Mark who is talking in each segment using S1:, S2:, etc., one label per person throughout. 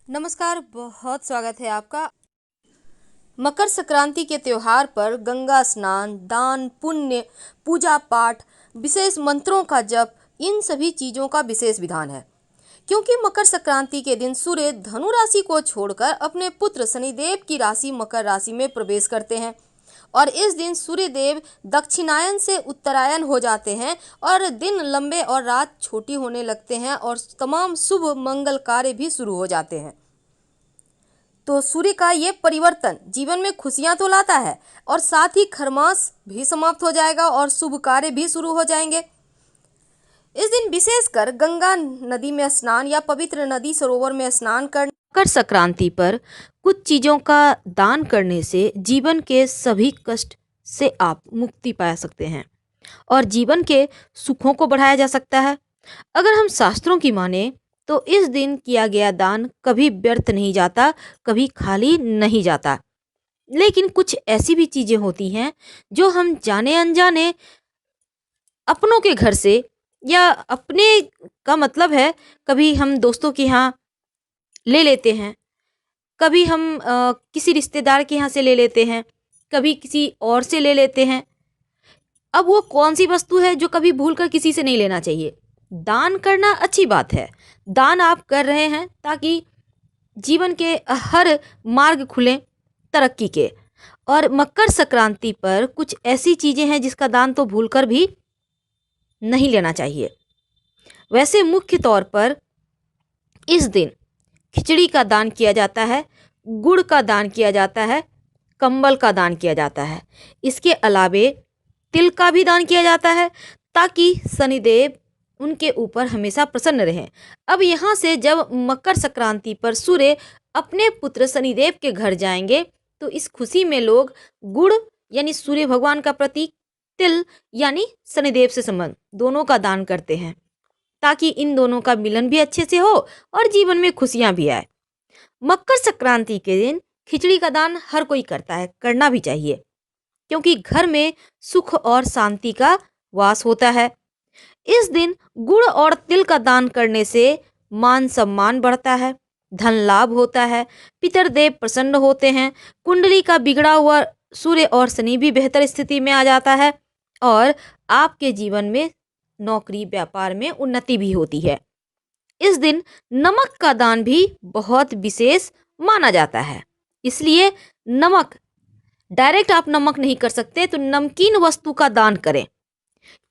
S1: नमस्कार, बहुत स्वागत है आपका। मकर संक्रांति के त्योहार पर गंगा स्नान, दान, पुण्य, पूजा पाठ, विशेष मंत्रों का जप, इन सभी चीजों का विशेष विधान है। क्योंकि मकर संक्रांति के दिन सूर्य धनु राशि को छोड़कर अपने पुत्र शनिदेव की राशि मकर राशि में प्रवेश करते हैं और इस दिन सूर्य देव दक्षिणायन से उत्तरायण हो जाते हैं और दिन लंबे और रात छोटी होने लगते हैं और तमाम शुभ मंगल कार्य भी शुरू हो जाते हैं। तो सूर्य का ये परिवर्तन जीवन में खुशियां तो लाता है और साथ ही खरमास भी समाप्त हो जाएगा और शुभ कार्य भी शुरू हो जाएंगे। इस दिन विशेषकर गंगा नदी में स्नान या पवित्र नदी सरोवर में स्नान कर मकर संक्रांति पर कुछ चीजों का दान करने से जीवन के सभी कष्ट से आप मुक्ति पा सकते हैं और जीवन के सुखों को बढ़ाया जा सकता है। अगर हम शास्त्रों की माने तो इस दिन किया गया दान कभी व्यर्थ नहीं जाता, कभी खाली नहीं जाता। लेकिन कुछ ऐसी भी चीजें होती हैं जो हम जाने अनजाने अपनों के घर से या अपने का मतलब है, कभी हम दोस्तों के यहाँ ले लेते हैं, कभी हम किसी रिश्तेदार के यहाँ से ले लेते हैं, कभी किसी और से ले लेते हैं। अब वो कौन सी वस्तु है जो कभी भूलकर किसी से नहीं लेना चाहिए। दान करना अच्छी बात है, दान आप कर रहे हैं ताकि जीवन के हर मार्ग खुलें तरक्की के। और मकर संक्रांति पर कुछ ऐसी चीज़ें हैं जिसका दान तो भूलकर भी नहीं लेना चाहिए। वैसे मुख्य तौर पर इस दिन खिचड़ी का दान किया जाता है, गुड़ का दान किया जाता है, कंबल का दान किया जाता है। इसके अलावे तिल का भी दान किया जाता है ताकि शनिदेव उनके ऊपर हमेशा प्रसन्न रहें। अब यहाँ से जब मकर संक्रांति पर सूर्य अपने पुत्र शनिदेव के घर जाएंगे तो इस खुशी में लोग गुड़ यानी सूर्य भगवान का प्रतीक, तिल यानी शनिदेव से संबंध, दोनों का दान करते हैं ताकि इन दोनों का मिलन भी अच्छे से हो और जीवन में खुशियां भी आए। मकर संक्रांति के दिन खिचड़ी का दान हर कोई करता है, करना भी चाहिए, क्योंकि घर में सुख और शांति का वास होता है। इस दिन गुड़ और तिल का दान करने से मान सम्मान बढ़ता है, धन लाभ होता है, पितरदेव प्रसन्न होते हैं, कुंडली का बिगड़ा हुआ सूर्य और शनि भी बेहतर स्थिति में आ जाता है और आपके जीवन में नौकरी व्यापार में उन्नति भी होती है। इस दिन नमक का दान भी बहुत विशेष माना जाता है, इसलिए नमक डायरेक्ट आप नमक नहीं कर सकते तो नमकीन वस्तु का दान करें,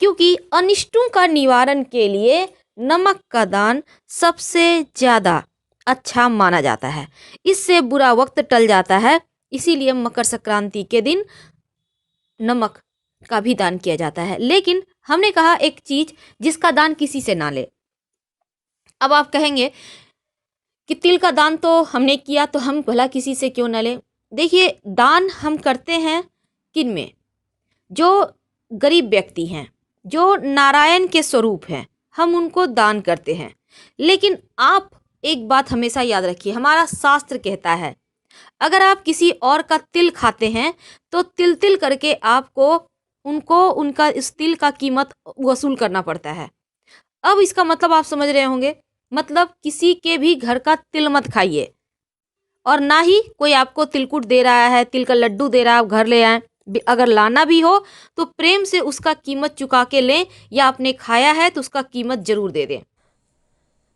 S1: क्योंकि अनिष्टों का निवारण के लिए नमक का दान सबसे ज़्यादा अच्छा माना जाता है। इससे बुरा वक्त टल जाता है, इसीलिए मकर संक्रांति के दिन नमक का भी दान किया जाता है। लेकिन हमने कहा एक चीज जिसका दान किसी से ना ले। अब आप कहेंगे कि तिल का दान तो हमने किया तो हम भला किसी से क्यों ना लें। देखिए, दान हम करते हैं किन में? जो गरीब व्यक्ति हैं, जो नारायण के स्वरूप हैं, हम उनको दान करते हैं। लेकिन आप एक बात हमेशा याद रखिए, हमारा शास्त्र कहता है अगर आप किसी और का तिल खाते हैं तो तिल तिल करके आपको उनका इस तिल का कीमत वसूल करना पड़ता है। अब इसका मतलब आप समझ रहे होंगे, मतलब किसी के भी घर का तिल मत खाइए और ना ही कोई आपको तिलकुट दे रहा है, तिल का लड्डू दे रहा है, आप घर ले आए। अगर लाना भी हो तो प्रेम से उसका कीमत चुका के लें, या आपने खाया है तो उसका कीमत जरूर दे दें।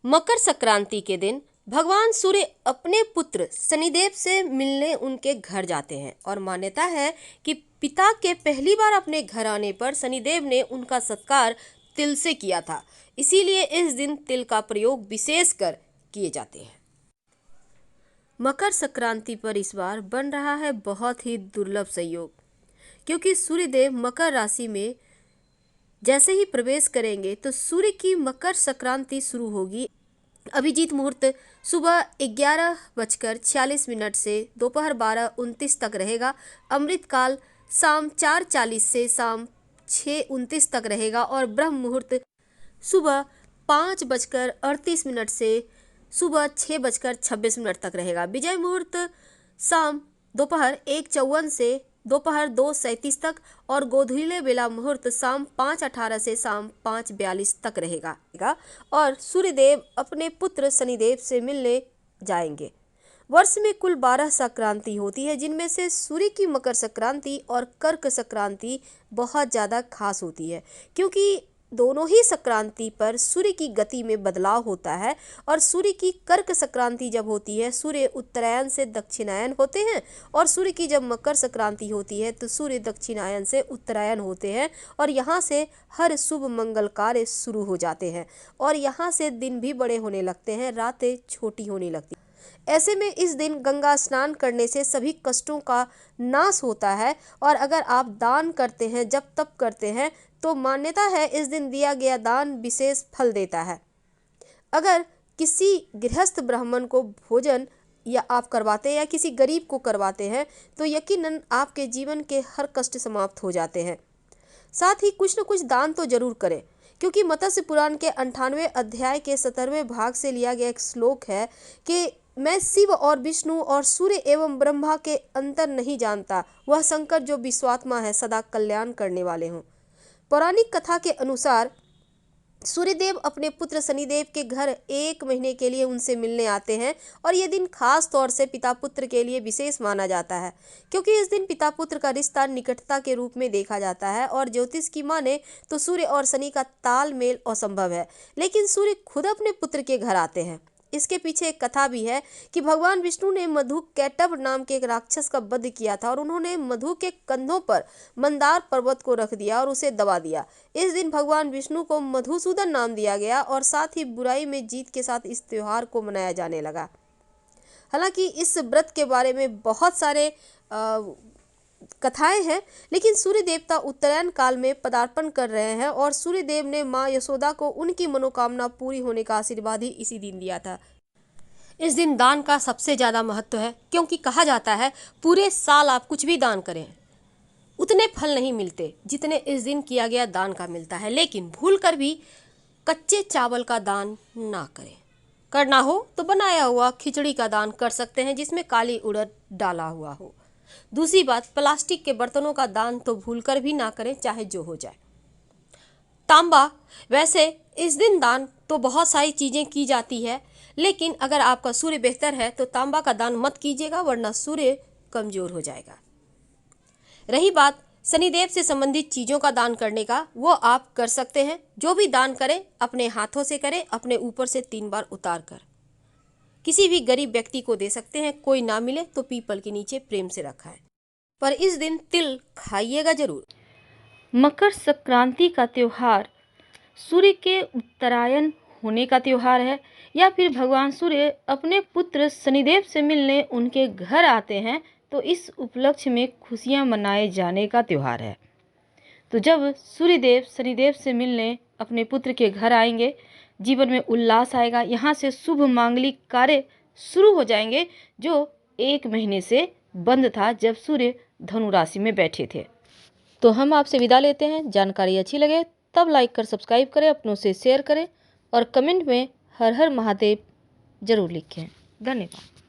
S1: मकर संक्रांति के दिन भगवान सूर्य अपने पुत्र शनिदेव से मिलने उनके घर जाते हैं और मान्यता है कि पिता के पहली बार अपने घर आने पर शनिदेव ने उनका सत्कार तिल से किया था, इसीलिए इस दिन तिल का प्रयोग विशेषकर किए जाते हैं। मकर संक्रांति पर इस बार बन रहा है बहुत ही दुर्लभ संयोग, क्योंकि सूर्यदेव मकर राशि में जैसे ही प्रवेश करेंगे तो सूर्य की मकर संक्रांति शुरू होगी। अभिजीत मुहूर्त सुबह 11:46 से दोपहर 12:29 तक रहेगा। अमृत काल शाम 4:40 से शाम 6:29 तक रहेगा और ब्रह्म मुहूर्त सुबह 5:38 से सुबह 6:26 तक रहेगा। विजय मुहूर्त शाम दोपहर 1:54 से दोपहर 2:37 तक और गोधूली बेला मुहूर्त शाम 5:18 से शाम 5:42 तक रहेगा। और सूर्यदेव अपने पुत्र शनिदेव से मिलने जाएंगे। वर्ष में कुल 12 संक्रांति होती है, जिनमें से सूर्य की मकर संक्रांति और कर्क संक्रांति बहुत ज़्यादा खास होती है, क्योंकि दोनों ही संक्रांति पर सूर्य की गति में बदलाव होता है। और सूर्य की कर्क संक्रांति जब होती है, सूर्य उत्तरायण से दक्षिणायन होते हैं, और सूर्य की जब मकर संक्रांति होती है तो सूर्य दक्षिणायन से उत्तरायण होते हैं। और यहाँ से हर शुभ मंगल कार्य शुरू हो जाते हैं, और यहाँ से दिन भी बड़े होने लगते हैं, रातें छोटी होने लगती हैं। ऐसे में इस दिन गंगा स्नान करने से सभी कष्टों का नाश होता है। और अगर आप दान करते हैं, जब तप करते हैं, तो मान्यता है इस दिन दिया गया दान विशेष फल देता है। अगर किसी गृहस्थ ब्राह्मण को भोजन या आप करवाते हैं या किसी गरीब को करवाते हैं, तो यकीनन आपके जीवन के हर कष्ट समाप्त हो जाते हैं। साथ ही कुछ न कुछ दान तो जरूर करें, क्योंकि मत्स्य पुराण के 98वें अध्याय के 17वें भाग से लिया गया एक श्लोक है कि मैं शिव और विष्णु और सूर्य एवं ब्रह्मा के अंतर नहीं जानता, वह शंकर जो विश्वात्मा है सदा कल्याण करने वाले हों। पौराणिक कथा के अनुसार सूर्यदेव अपने पुत्र शनिदेव के घर 1 महीने के लिए उनसे मिलने आते हैं, और ये दिन खास तौर से पिता पुत्र के लिए विशेष माना जाता है, क्योंकि इस दिन पिता पुत्र का रिश्ता निकटता के रूप में देखा जाता है। और ज्योतिष की माने तो सूर्य और शनि का तालमेल असंभव है, लेकिन सूर्य खुद अपने पुत्र के घर आते हैं। इसके पीछे एक कथा भी है कि भगवान विष्णु ने मधु कैटभ नाम के एक राक्षस का वध किया था, और उन्होंने मधु के कंधों पर मंदार पर्वत को रख दिया और उसे दबा दिया। इस दिन भगवान विष्णु को मधुसूदन नाम दिया गया, और साथ ही बुराई में जीत के साथ इस त्योहार को मनाया जाने लगा। हालांकि इस व्रत के बारे में बहुत सारे कथाएं हैं, लेकिन सूर्य देवता उत्तरायण काल में पदार्पण कर रहे हैं, और सूर्य देव ने माँ यशोदा को उनकी मनोकामना पूरी होने का आशीर्वाद ही इसी दिन दिया था। इस दिन दान का सबसे ज़्यादा महत्व है, क्योंकि कहा जाता है पूरे साल आप कुछ भी दान करें उतने फल नहीं मिलते जितने इस दिन किया गया दान का मिलता है। लेकिन भूल कर भी कच्चे चावल का दान ना करें। करना हो तो बनाया हुआ खिचड़ी का दान कर सकते हैं, जिसमें काली उड़द डाला हुआ हो। दूसरी बात, प्लास्टिक के बर्तनों का दान तो भूलकर भी ना करें, चाहे जो हो जाए। तांबा, वैसे इस दिन दान तो बहुत सारी चीज़ें की जाती है, लेकिन अगर आपका सूर्य बेहतर है तो तांबा का दान मत कीजिएगा, वरना सूर्य कमज़ोर हो जाएगा। रही बात शनिदेव से संबंधित चीज़ों का दान करने का, वो आप कर सकते हैं। जो भी दान करें अपने हाथों से करें, अपने ऊपर से 3 बार उतार कर। किसी भी गरीब व्यक्ति को दे सकते हैं, कोई ना मिले तो पीपल के नीचे प्रेम से रखा है। पर इस दिन तिल खाइएगा जरूर।
S2: मकर संक्रांति का त्यौहार सूर्य के उत्तरायण होने का त्यौहार है, या फिर भगवान सूर्य अपने पुत्र शनिदेव से मिलने उनके घर आते हैं, तो इस उपलक्ष्य में खुशियां मनाए जाने का त्यौहार है। तो जब सूर्यदेव शनिदेव से मिलने अपने पुत्र के घर आएंगे, जीवन में उल्लास आएगा। यहाँ से शुभ मांगलिक कार्य शुरू हो जाएंगे, जो 1 महीने से बंद था जब सूर्य धनु राशि में बैठे थे। तो हम आपसे विदा लेते हैं। जानकारी अच्छी लगे तब लाइक कर सब्सक्राइब करें, अपनों से शेयर करें, और कमेंट में हर हर महादेव जरूर लिखें। धन्यवाद।